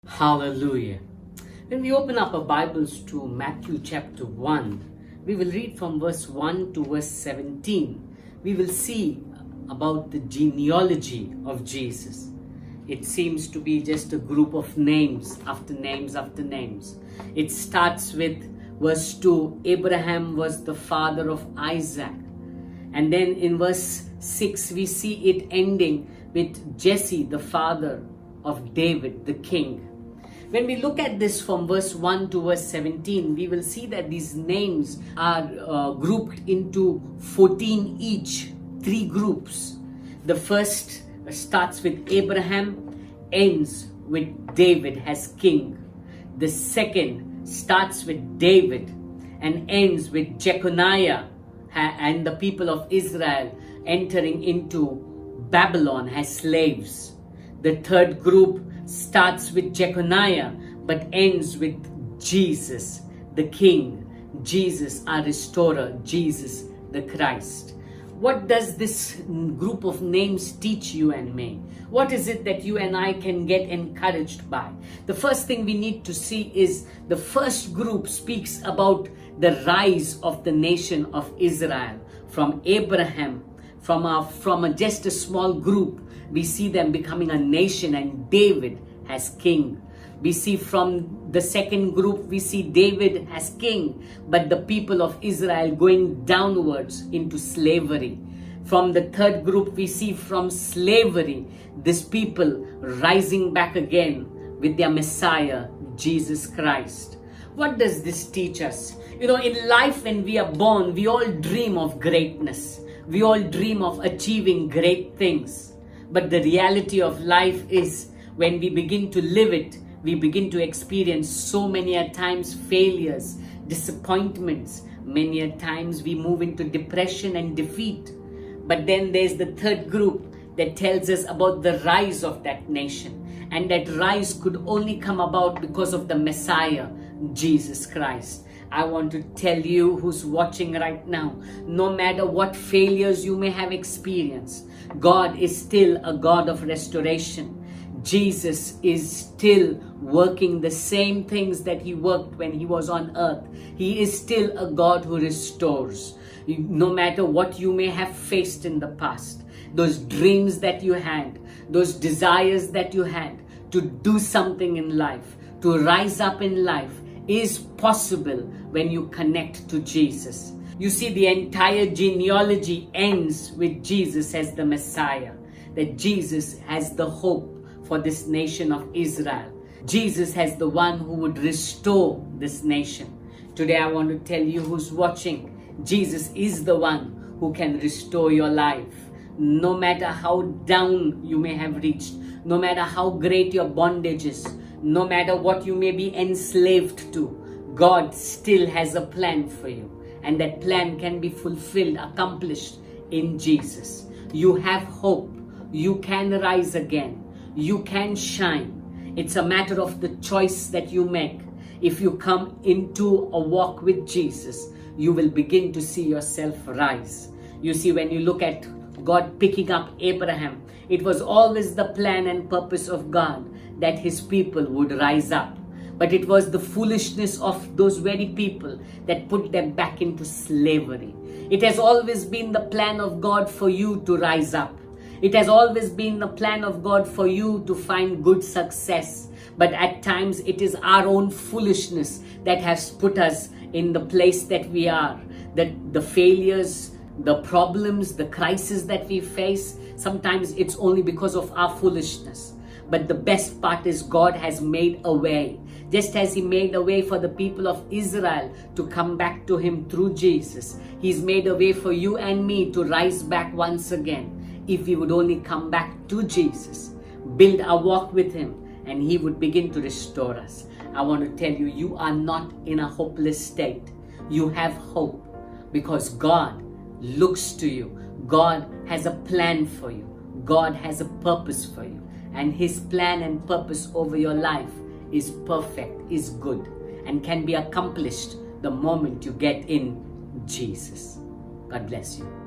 Hallelujah. When we open up our Bibles to Matthew chapter 1, we will read from verse 1 to verse 17. We will see about the genealogy of Jesus. It seems to be just a group of names after names after names. It starts with verse 2, Abraham was the father of Isaac. And then in verse 6, we see it ending with Jesse, the father of David, the king. When we look at this from verse 1 to verse 17, we will see that these names are grouped into 14 each, 3 groups. The first starts with Abraham, ends with David as king. The second starts with David and ends with Jeconiah and the people of Israel entering into Babylon as slaves. The third group starts with Jeconiah but ends with Jesus, the King, Jesus, our restorer, Jesus, the Christ. What does this group of names teach you and me? What is it that you and I can get encouraged by? The first thing we need to see is the first group speaks about the rise of the nation of Israel. From Abraham, from just a small group, we see them becoming a nation and David as king. We see from the second group, we see David as king, but the people of Israel going downwards into slavery. From the third group, we see from slavery, these people rising back again with their Messiah, Jesus Christ. What does this teach us? You know, in life when we are born, we all dream of greatness. We all dream of achieving great things. But the reality of life is when we begin to live it, we begin to experience so many a times failures, disappointments. Many a times we move into depression and defeat. But then there's the third group that tells us about the rise of that nation. And that rise could only come about because of the Messiah, Jesus Christ. I want to tell you who's watching right now, no matter what failures you may have experienced, God is still a God of restoration. Jesus is still working the same things that he worked when he was on earth. He is still a God who restores. No matter what you may have faced in the past, those dreams that you had, those desires that you had to do something in life, to rise up in life, is possible when you connect to Jesus. You see, the entire genealogy ends with Jesus as the Messiah, that Jesus has the hope for this nation of Israel. Jesus has the one who would restore this nation. Today I want to tell you who's watching, Jesus is the one who can restore your life. No matter how down you may have reached, no matter how great your bondage is, no matter what you may be enslaved to, God still has a plan for you. And that plan can be fulfilled, accomplished in Jesus. You have hope. You can rise again. You can shine. It's a matter of the choice that you make. If you come into a walk with Jesus, you will begin to see yourself rise. You see, when you look at God picking up Abraham, it was always the plan and purpose of God that his people would rise up. But it was the foolishness of those very people that put them back into slavery. It has always been the plan of God for you to rise up. It has always been the plan of God for you to find good success. But at times it is our own foolishness that has put us in the place that we are. That the failures, the problems, the crisis that we face, sometimes it's only because of our foolishness. But the best part is God has made a way. Just as he made a way for the people of Israel to come back to him through Jesus, he's made a way for you and me to rise back once again. If we would only come back to Jesus, build our walk with him, and he would begin to restore us. I want to tell you, you are not in a hopeless state. You have hope because God looks to you. God has a plan for you. God has a purpose for you. And his plan and purpose over your life is perfect, is good, and can be accomplished the moment you get in Jesus. God bless you.